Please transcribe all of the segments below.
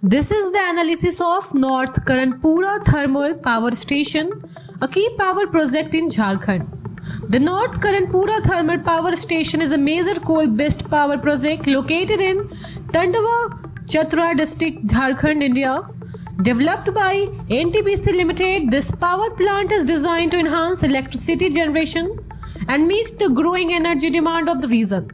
This is the analysis of North Karanpura Thermal Power Station, a key power project in Jharkhand. The North Karanpura Thermal Power Station is a major coal-based power project located in Tandava, Chatra district, Jharkhand, India. Developed by NTPC Limited, this power plant is designed to enhance electricity generation and meet the growing energy demand of the region.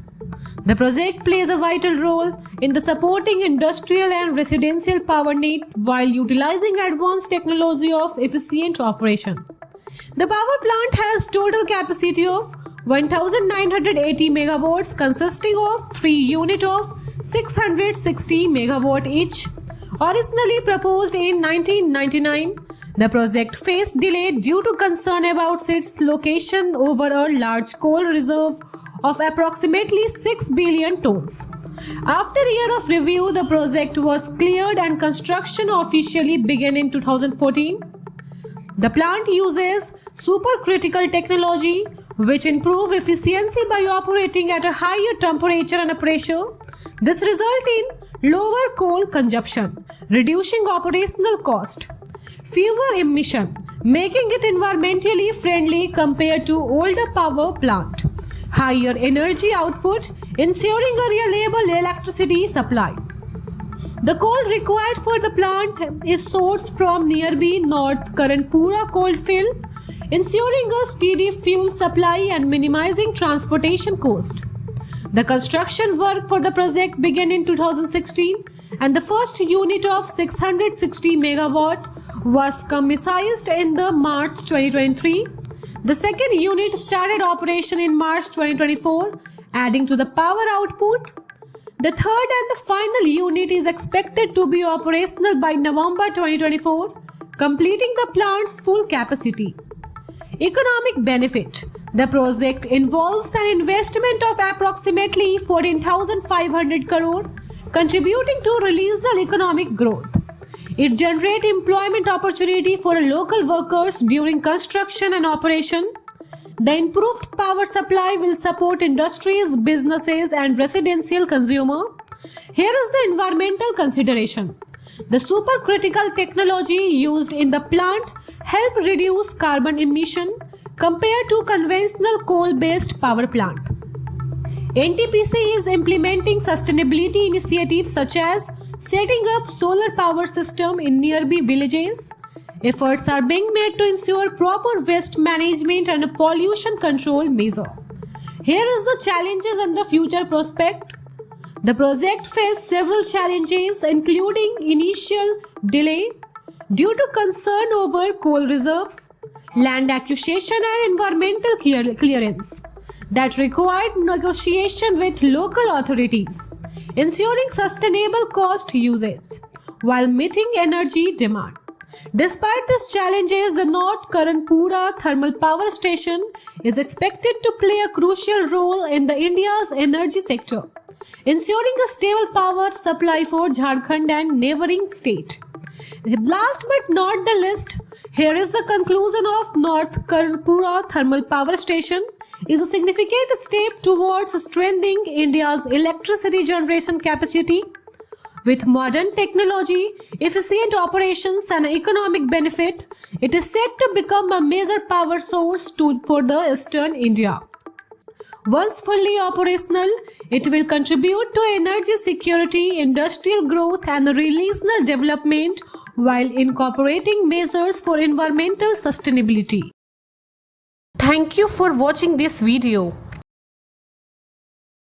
The project plays a vital role in the supporting industrial and residential power need while utilizing advanced technology of efficient operation. The power plant has total capacity of 1980 megawatts consisting of 3 units of 660 megawatt each. Originally proposed in 1999, the project faced delay due to concern about its location over a large coal reserve of approximately 6 billion tons. After a year of review, the project was cleared and construction officially began in 2014. The plant uses supercritical technology which improve efficiency by operating at a higher temperature and pressure. This results in lower coal consumption, reducing operational cost, fewer emission, making it environmentally friendly compared to older power plant, higher energy output, ensuring a reliable electricity supply. The coal required for the plant is sourced from nearby North Karanpura coalfield, ensuring a steady fuel supply and minimizing transportation cost. The construction work for the project began in 2016 and the first unit of 660 megawatt was commissioned in the March 2023. The second unit started operation in March 2024, adding to the power output. The third and the final unit is expected to be operational by November 2024, completing the plant's full capacity. Economic benefit. The project involves an investment of approximately 14,500 crore, contributing to regional economic growth. It generates employment opportunity for local workers during construction and operation. The improved power supply will support industries, businesses, and residential consumer. Here is the environmental consideration. The supercritical technology used in the plant help reduce carbon emission compared to conventional coal-based power plant. NTPC is implementing sustainability initiatives such as setting up solar power system in nearby villages. Efforts are being made to ensure proper waste management and pollution control measure. Here is the challenges and the future prospect. The project faced several challenges including initial delay due to concern over coal reserves, land acquisition and environmental clearance that required negotiation with local authorities, ensuring sustainable cost usage while meeting energy demand. Despite these challenges, the North Karanpura Thermal Power Station is expected to play a crucial role in the India's energy sector, ensuring a stable power supply for Jharkhand and neighboring state. Last but not the least, here is the conclusion of North Karanpura Thermal Power Station is a significant step towards strengthening India's electricity generation capacity. With modern technology, efficient operations and economic benefit, it is set to become a major power source for the Eastern India. Once fully operational, it will contribute to energy security, industrial growth and regional development while incorporating measures for environmental sustainability. Thank you for watching this video.